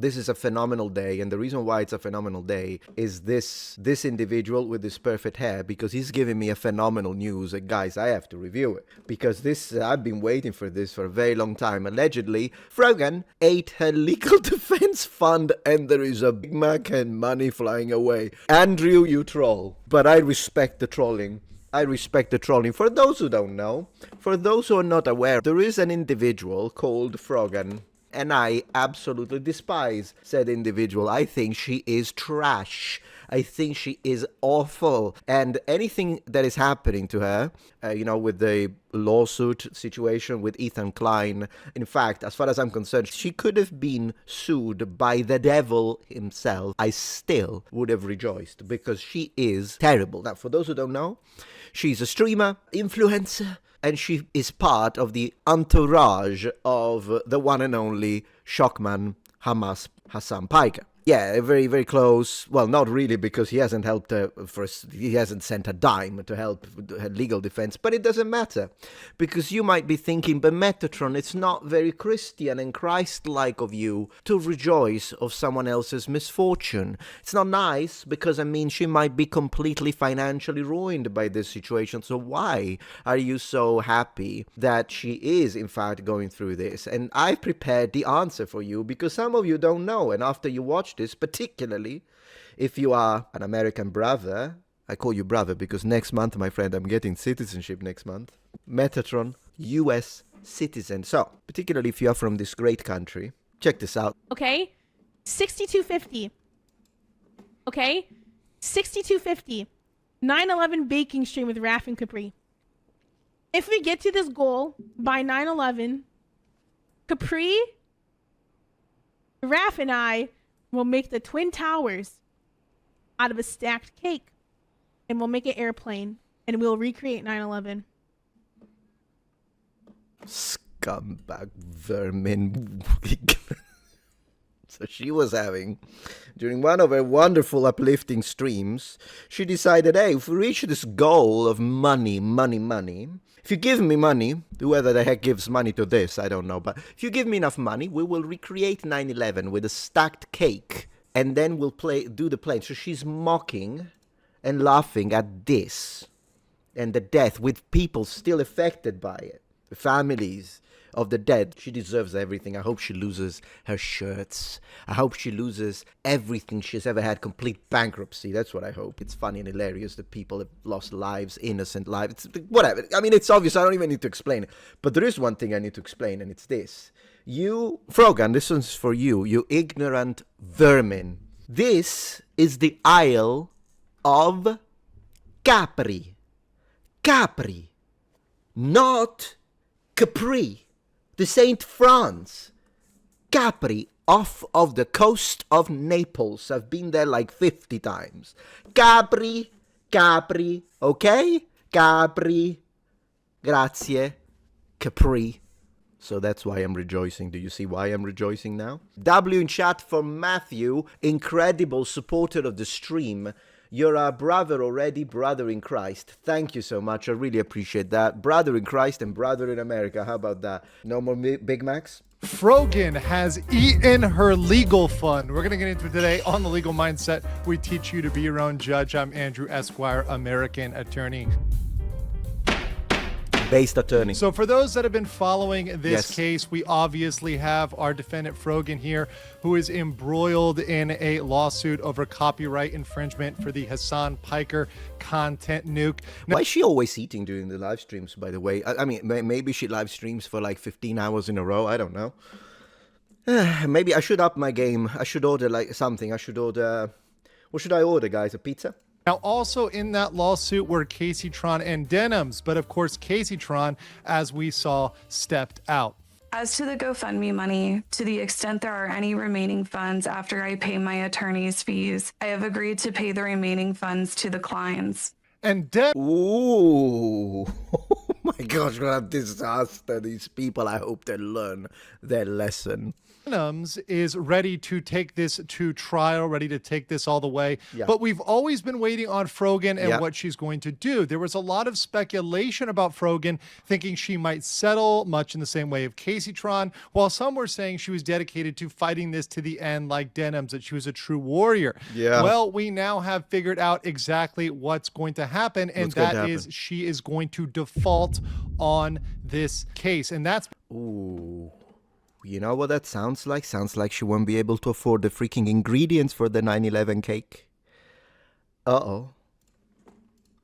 This is a phenomenal day, and the reason why it's a phenomenal day is this individual with this perfect hair, because he's giving me a phenomenal news. And guys, I have to review it, because this I've been waiting for this for a very long time. Allegedly, Frogan ate her legal defense fund, and there is a Big Mac and money flying away. Andrew, you troll. But I respect the trolling. I respect the trolling. For those who don't know, for those who are not aware, there is an individual called Frogan, and I absolutely despise said individual. I think she is trash. I think she is awful. And anything that is happening to her, with the lawsuit situation with Ethan Klein, in fact, as far as I'm concerned, she could have been sued by the devil himself. I still would have rejoiced, because she is terrible. Now, for those who don't know, she's a streamer, influencer, and she is part of the entourage of the one and only shockman Hamas Hassan Piker. Yeah, very, very close. Well, not really, because he hasn't helped her he hasn't sent a dime to help her legal defense, but it doesn't matter, because you might be thinking, but Metatron, it's not very Christian and Christ-like of you to rejoice of someone else's misfortune. It's not nice, because, she might be completely financially ruined by this situation, so why are you so happy that she is, in fact, going through this? And I've prepared the answer for you, because some of you don't know, and after you watch this, particularly if you are an American brother, I call you brother because next month, my friend, I'm getting citizenship next month. Metatron, US citizen. So, particularly if you are from this great country, check this out. Okay, 6250. Okay, 6250. 9/11 baking stream with Raph and Capri. If we get to this goal by 9/11, Capri, Raph, and I will make the Twin Towers out of a stacked cake, and we'll make an airplane, and we'll recreate 9/11. Scumbag vermin. So she was having, during one of her wonderful uplifting streams, she decided, hey, if we reach this goal of money, if you give me money, whoever the heck gives money to this, I don't know, but if you give me enough money, we will recreate 9/11 with a stacked cake, and then we'll do the plane. So she's mocking and laughing at this, and the death, with people still affected by it, the families of the dead. She deserves everything. I hope she loses her shirts. I hope she loses everything she's ever had. Complete bankruptcy. That's what I hope. It's funny and hilarious that people have lost lives, innocent lives. It's whatever. It's obvious. I don't even need to explain it. But there is one thing I need to explain, and it's this. You, Frogan, this one's for you, you ignorant vermin. This is the Isle of Capri. Capri. Not Capri. This ain't France. Capri, off of the coast of Naples. I've been there like 50 times. Capri, okay? Capri. Grazie. Capri. So that's why I'm rejoicing. Do you see why I'm rejoicing now? W in chat for Matthew, incredible supporter of the stream. You're our brother already, brother in Christ. Thank you so much. I really appreciate that. Brother in Christ and brother in America. How about that? No more Big Macs? Frogan has eaten her legal fund. We're going to get into it today on The Legal Mindset. We teach you to be your own judge. I'm Andrew Esquire, American attorney. Based attorney. So for those that have been following this Yes. case, we obviously have our defendant Frogan here, who is embroiled in a lawsuit over copyright infringement for the Hassan Piker content nuke. Now, why is she always eating during the live streams, by the way? Maybe she live streams for like 15 hours in a row. I don't know. Maybe I should up my game. I should order like something. I should order... What should I order, guys? A pizza? Now, also in that lawsuit were Caseytron and Denims, but of course, Caseytron, as we saw, stepped out. As to the GoFundMe money, to the extent there are any remaining funds after I pay my attorney's fees, I have agreed to pay the remaining funds to the clients. And Ooh. Oh my gosh, what a disaster. These people, I hope they learn their lesson. Adams is ready to take this to trial, ready to take this all the way. Yeah. But we've always been waiting on Frogan and Yeah. what she's going to do. There was a lot of speculation about Frogan, thinking she might settle, much in the same way of Caseytron, while some were saying she was dedicated to fighting this to the end like Denims, that she was a true warrior. Yeah. Well, we now have figured out exactly what's going to happen, and What's going to that is happen? she is going to default on this case. And that's Ooh. You know what that sounds like? Sounds like she won't be able to afford the freaking ingredients for the 9/11 cake. Uh-oh.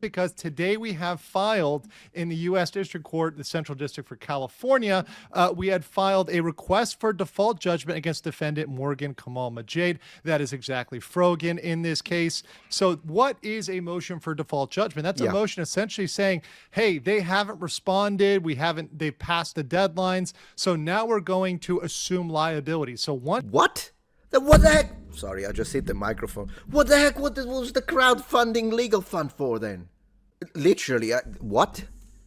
because today we have filed in the U.S. District Court, the Central District for California, we had filed a request for default judgment against defendant Morgan Kamal Majid. That is exactly Frogan in this case. So what is a motion for default judgment? That's a motion essentially saying, hey, they haven't responded. They've passed the deadlines. So now we're going to assume liability. So What? What the heck? Sorry, I just hit the microphone. What the heck? What was the crowdfunding legal fund for then? Literally, what?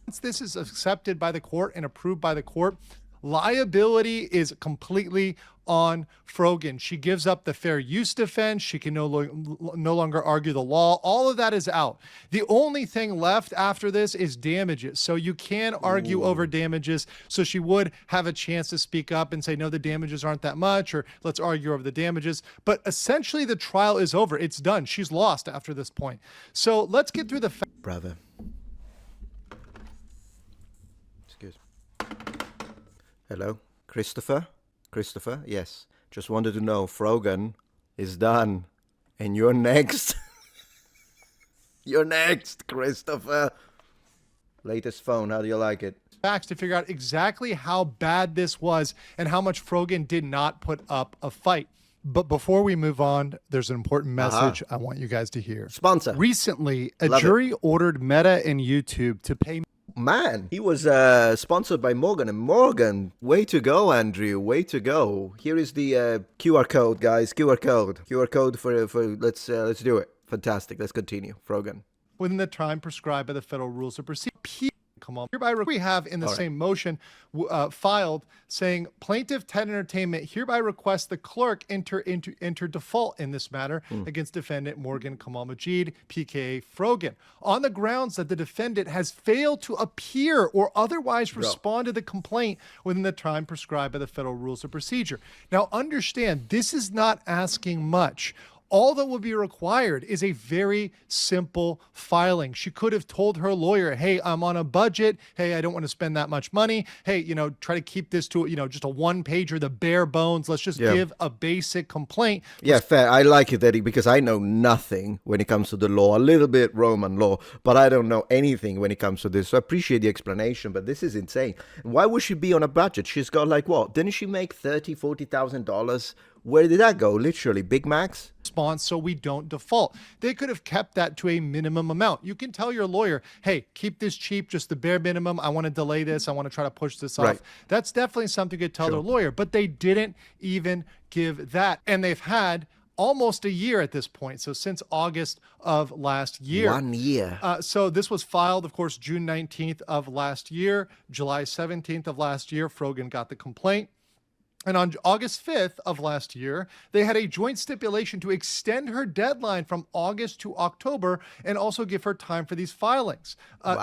once this is accepted by the court and approved by the court, liability is completely on Frogan. She gives up the fair use defense. She can no longer argue the law. All of that is out. The only thing left after this is damages. So you can argue over damages. So she would have a chance to speak up and say, no, the damages aren't that much, or let's argue over the damages. But essentially the trial is over. It's done. She's lost after this point. So let's get through the Brother. Excuse me. Hello? Christopher? Christopher? Yes. Just wanted to know, Frogan is done. And you're next. You're next, Christopher. Latest phone, how do you like it? facts to figure out exactly how bad this was and how much Frogan did not put up a fight. But before we move on, there's an important message I want you guys to hear. Sponsor. Recently, a Love jury ordered Meta and YouTube to pay Man, he was sponsored by Morgan. And Morgan, way to go, Andrew. Way to go. Here is the QR code, guys. QR code. QR code for let's do it. Fantastic. Let's continue. Frogan. within the time prescribed by the federal rules of procedure. Come on. Hereby we have in the same motion filed saying plaintiff TED Entertainment hereby requests the clerk enter default in this matter against defendant Morgan Kamal Majid, PKA Frogan, on the grounds that the defendant has failed to appear or otherwise respond to the complaint within the time prescribed by the federal rules of procedure. Now understand, this is not asking much. All that would be required is a very simple filing. She could have told her lawyer, hey, I'm on a budget. Hey, I don't want to spend that much money. Hey, try to keep this to, just a one pager, the bare bones. Let's just give a basic complaint. Yeah, fair. I like it, Eddie, because I know nothing when it comes to the law, a little bit Roman law, but I don't know anything when it comes to this. So I appreciate the explanation, but this is insane. Why would she be on a budget? She's got like what? Didn't she make $30,000, $40,000? Where did that go? Literally, Big Macs? Response so we don't default. They could have kept that to a minimum amount. You can tell your lawyer, hey, keep this cheap, just the bare minimum. I want to delay this. I want to try to push this off. That's definitely something you could tell their lawyer, but they didn't even give that. And they've had almost a year at this point. So since August of last year. 1 year. So this was filed, of course, June 19th of last year. July 17th of last year, Frogan got the complaint. And on August 5th of last year, they had a joint stipulation to extend her deadline from August to October and also give her time for these filings.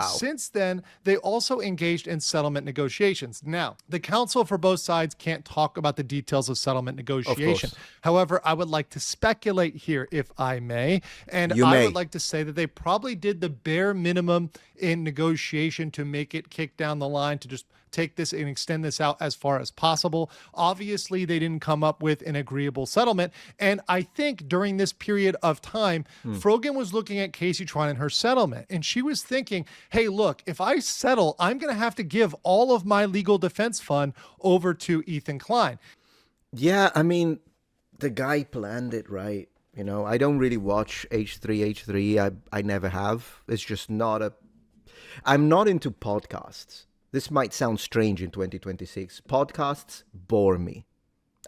Since then, they also engaged in settlement negotiations. Now, the counsel for both sides can't talk about the details of settlement negotiation. However, I would like to speculate here, if I may. And I would like to say that they probably did the bare minimum in negotiation to make it kick down the line, to just take this and extend this out as far as possible. Obviously, they didn't come up with an agreeable settlement. And I think during this period of time, Frogan was looking at Caseytron and her settlement. And she was thinking, hey, look, if I settle, I'm going to have to give all of my legal defense fund over to Ethan Klein. Yeah, I mean, the guy planned it right. I don't really watch H3. I never have. It's just not I'm not into podcasts. This might sound strange in 2026. Podcasts bore me.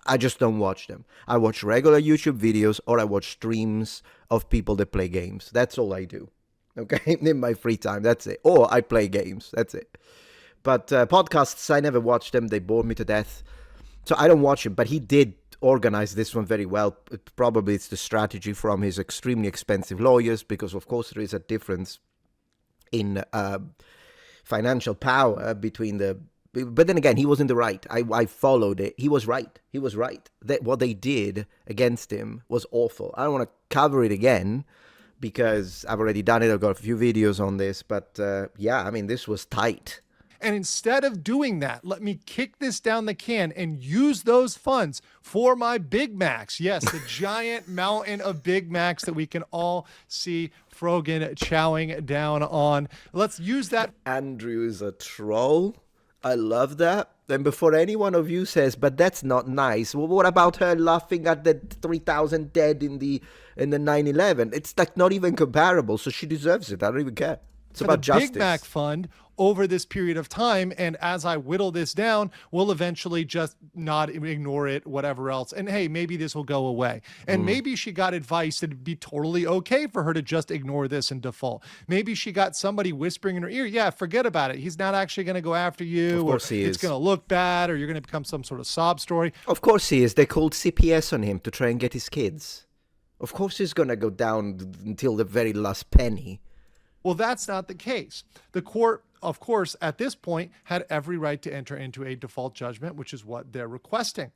I just don't watch them. I watch regular YouTube videos or I watch streams of people that play games. That's all I do. Okay? In my free time. That's it. Or I play games. That's it. But podcasts, I never watch them. They bore me to death. So I don't watch him, but he did organize this one very well. Probably it's the strategy from his extremely expensive lawyers, because of course there is a difference in financial power between the. But then again, he was in the right. I followed it. He was right. He was right. That what they did against him was awful. I don't want to cover it again because I've already done it. I've got a few videos on this. But yeah, I mean, this was tight. And instead of doing that, let me kick this down the can and use those funds for my Big Macs. Yes, the giant mountain of Big Macs that we can all see Frogan chowing down on. Let's use that. Andrew is a troll. I love that. And before any one of you says, but that's not nice. Well, what about her laughing at the 3,000 dead in the 9/11? It's like not even comparable. So she deserves it. I don't even care. It's about justice. Big Mac Fund over this period of time. And as I whittle this down, we'll eventually just not ignore it, whatever else. And hey, maybe this will go away. And maybe she got advice that it'd be totally okay for her to just ignore this and default. Maybe she got somebody whispering in her ear, yeah, forget about it. He's not actually going to go after you. Of course he is. It's going to look bad, or you're going to become some sort of sob story. Of course he is. They called CPS on him to try and get his kids. Of course he's going to go down until the very last penny. Well, that's not the case. The court, of course, at this point had every right to enter into a default judgment, which is what they're requesting.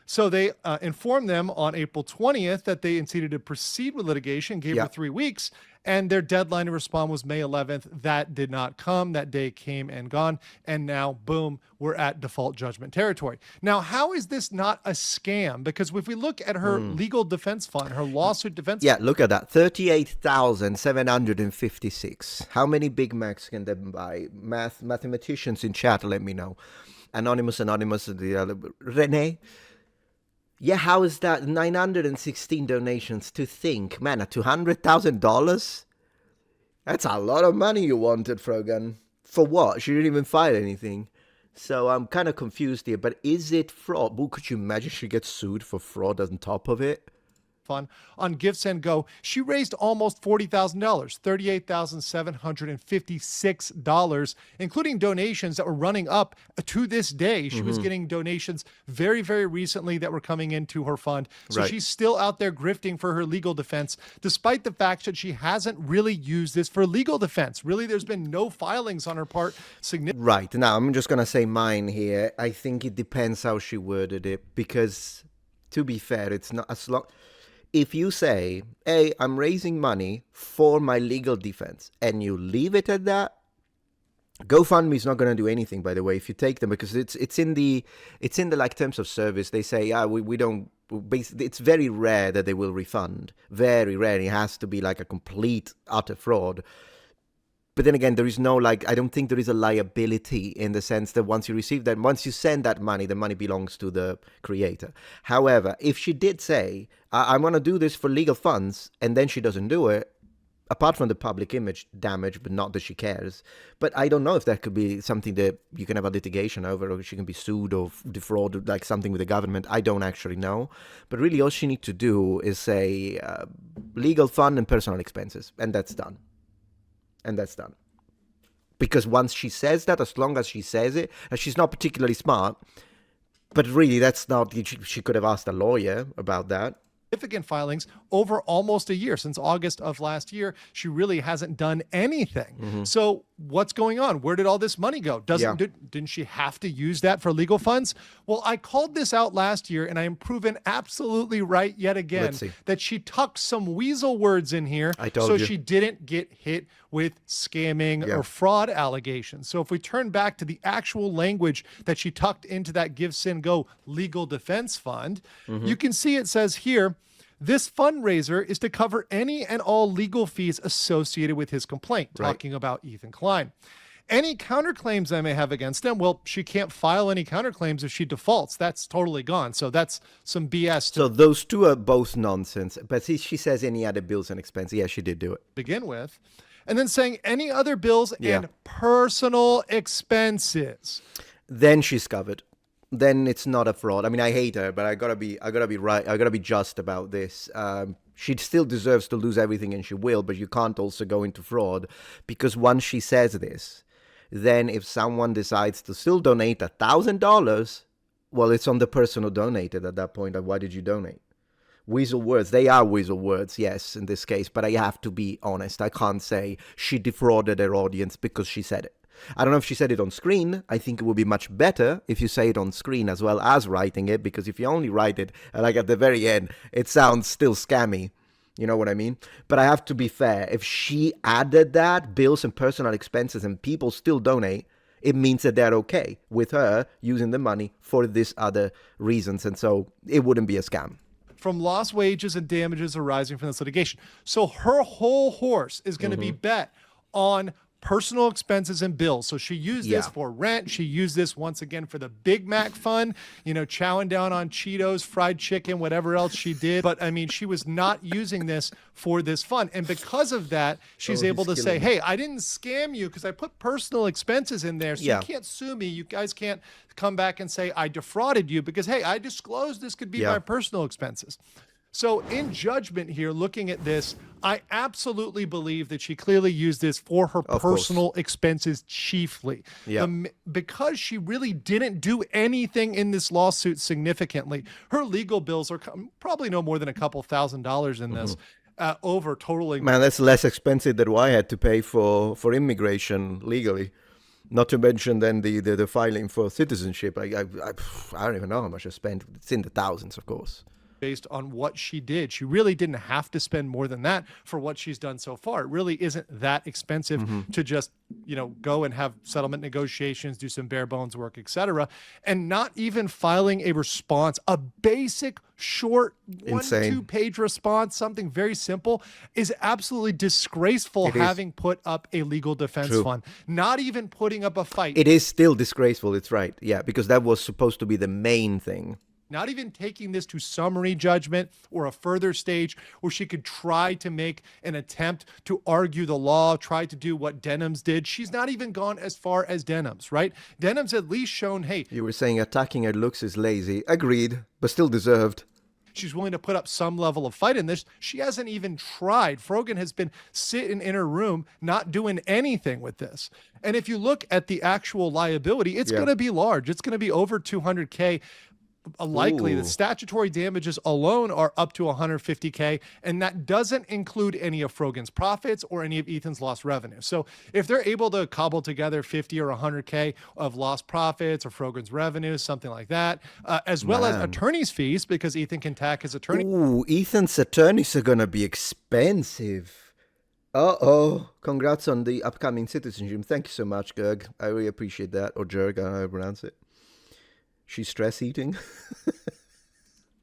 So they informed them on April 20th that they intended to proceed with litigation, gave her 3 weeks, and their deadline to respond was May 11th. That did not come. That day came and gone. And now, boom, we're at default judgment territory. Now, how is this not a scam? Because if we look at her legal defense fund, her lawsuit defense fund. Look at that. 38,756. How many Big Macs can they buy? Mathematicians in chat, let me know. Anonymous, the other. Renee? Yeah, how is that? 916 donations to think. Man, at $200,000? That's a lot of money you wanted, Frogan. For what? She didn't even file anything. So I'm kind of confused here. But is it fraud? Well, could you imagine she gets sued for fraud on top of it? Fund on GiveSendGo, she raised almost $40,000, $38,756, including donations that were running up to this day. She was getting donations very, very recently that were coming into her fund. So she's still out there grifting for her legal defense, despite the fact that she hasn't really used this for legal defense. Really, there's been no filings on her part. Right. Now, I'm just going to say mine here. I think it depends how she worded it, because to be fair, it's not as long. If you say, hey, I'm raising money for my legal defense, and you leave it at that, GoFundMe is not going to do anything, by the way, if you take them, because it's in the like terms of service. They say, we don't, it's very rare that they will refund. Very rare. It has to be like a complete, utter fraud. But then again, there is no, I don't think there is a liability in the sense that once you receive that, once you send that money, the money belongs to the creator. However, if she did say, I want to do this for legal funds, and then she doesn't do it, apart from the public image damage, but not that she cares. But I don't know if that could be something that you can have a litigation over, or she can be sued or defrauded, like something with the government. I don't actually know. But really, all she needs to do is say legal fund and personal expenses, and that's done. And that's done. Because once she says that, as long as she says it, and she's not particularly smart, but really that's not, she could have asked a lawyer about that. Significant filings over almost a year. Since August of last year, she really hasn't done anything. So what's going on? Where did all this money go? Didn't she have to use that for legal funds? Well, I called this out last year, and I am proven absolutely right yet again that she tucked some weasel words in here so she didn't get hit with scamming or fraud allegations. So if we turn back to the actual language that she tucked into that GiveSendGo legal defense fund, you can see it says here, this fundraiser is to cover any and all legal fees associated with his complaint, talking about Ethan Klein. Any counterclaims I may have against him, well, she can't file any counterclaims if she defaults. That's totally gone. So that's some BS. So those two are both nonsense. But see, she says any other bills and expenses. Yeah, she did do it. Begin with. And then saying any other bills and personal expenses. Then she's covered. Then it's not a fraud. I mean, I hate her, but I gotta be right. I gotta be just about this. She still deserves to lose everything, and she will. But you can't also go into fraud, because once she says this, then if someone decides to still donate $1,000, Well, it's on the person who donated at that point. Why did you donate? Weasel words. They are weasel words, yes, in this case. But I have to be honest. I can't say she defrauded her audience because she said it. I don't know if she said it on screen. I think it would be much better if you say it on screen as well as writing it, because if you only write it, like at the very end, it sounds still scammy. You know what I mean? But I have to be fair. If she added that, bills and personal expenses, and people still donate, it means that they're okay with her using the money for this other reasons. And so it wouldn't be a scam. From lost wages and damages arising from this litigation. So her whole horse is going to be bet on personal expenses and bills. So she used this for rent. She used this once again for the Big Mac fund, you know, chowing down on Cheetos, fried chicken, whatever else she did. But I mean, she was not using this for this fund. And because of that, she's able to say, hey, I didn't scam you because I put personal expenses in there. So you can't sue me. You guys can't come back and say I defrauded you because, hey, I disclosed this could be my personal expenses. So in judgment here, looking at this, I absolutely believe that she clearly used this for her personal expenses chiefly. Because she really didn't do anything in this lawsuit significantly. Her legal bills are probably no more than a couple $1,000s in this. Over totaling. Man, that's less expensive than what I had to pay for immigration legally. Not to mention then the filing for citizenship. I don't even know how much I spent. It's in the thousands, of course. Based on what she did. She really didn't have to spend more than that for what she's done so far. It really isn't that expensive to just, you know, go and have settlement negotiations, do some bare bones work, etc. And not even filing a response, a basic short 1-2 page response, something very simple, is absolutely disgraceful. Having put up a legal defense fund, not even putting up a fight. It is still disgraceful. It's right. Yeah, because that was supposed to be the main thing. Not even taking this to summary judgment or a further stage where she could try to make an attempt to argue the law, try to do what Denham's did. She's not even gone as far as Denham's, right? Denham's at least shown, hey. You were saying attacking her looks is lazy. Agreed, but still deserved. She's willing to put up some level of fight in this. She hasn't even tried. Frogan has been sitting in her room, not doing anything with this. And if you look at the actual liability, it's going to be large. It's going to be over $200K. Likely the statutory damages alone are up to $150K, and that doesn't include any of Frogan's profits or any of Ethan's lost revenue. So if they're able to cobble together 50 or 100K of lost profits or Frogan's revenue, something like that, as well as attorney's fees, because Ethan can tack his attorney. Ooh, Ethan's attorneys are gonna be expensive. Congrats on the upcoming citizenship. Thank you so much, Gerg. I really appreciate that. Or Jerg, I don't know how to pronounce it. She's stress eating.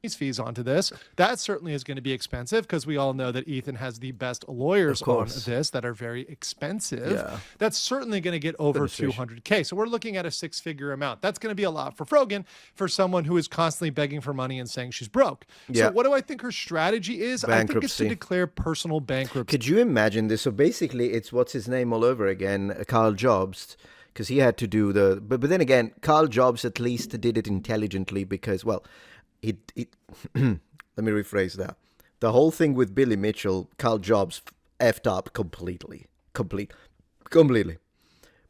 Fees onto this. That certainly is going to be expensive because we all know that Ethan has the best lawyers on this that are very expensive. That's certainly going to get over $200K. So we're looking at a 6-figure amount. That's going to be a lot for Frogan, for someone who is constantly begging for money and saying she's broke. So what do I think her strategy is? I think it's to declare personal bankruptcy. Could you imagine this? So basically it's what's his name all over again, Carl Jobst. Because he had to do but then again, Carl Jobs at least did it intelligently because, well, let me rephrase that. The whole thing with Billy Mitchell, Carl Jobs effed up completely.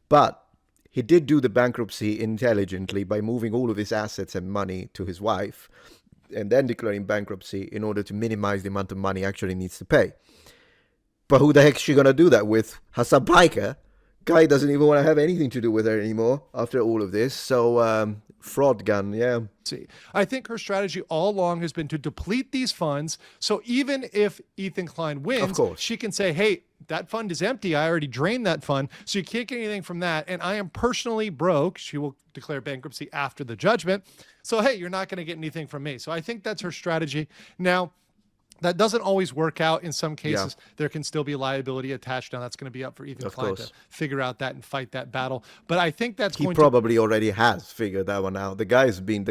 But he did do the bankruptcy intelligently by moving all of his assets and money to his wife and then declaring bankruptcy in order to minimize the amount of money he actually needs to pay. But who the heck is she going to do that with? Hassan Piker? Guy doesn't even want to have anything to do with her anymore after all of this. So, fraud gun, I think her strategy all along has been to deplete these funds. So even if Ethan Klein wins, she can say, hey, that fund is empty. I already drained that fund. So you can't get anything from that. And I am personally broke. She will declare bankruptcy after the judgment. So, hey, you're not going to get anything from me. So I think that's her strategy. Now, that doesn't always work out. In some cases, there can still be liability attached. Now, that's going to be up for Ethan Klein to figure out that and fight that battle. But I think that's he probably already has figured that one out. The guy's been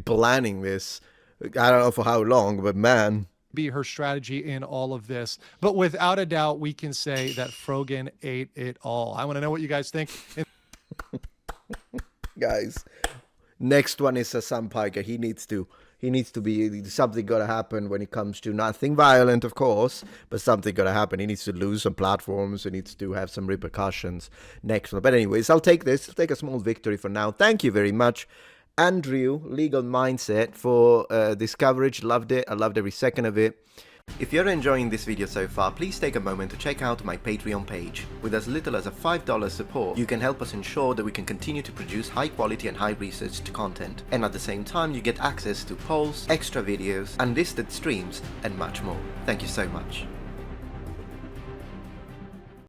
planning this. I don't know for how long, but man. Be her strategy in all of this. But without a doubt, we can say that Frogan ate it all. I want to know what you guys think. Guys, next one is Sam Piker. He needs to be, something got to happen when it comes to nothing violent, of course, but something got to happen. He needs to lose some platforms. He needs to have some repercussions next one. But anyways, I'll take this. I'll take a small victory for now. Thank you very much. Andrew, Legal Mindset, for this coverage. Loved it. I loved every second of it. If you're enjoying this video so far, please take a moment to check out my Patreon page. With as little as a $5 support, you can help us ensure that we can continue to produce high quality and high researched content. And at the same time, you get access to polls, extra videos, unlisted streams, and much more. Thank you so much.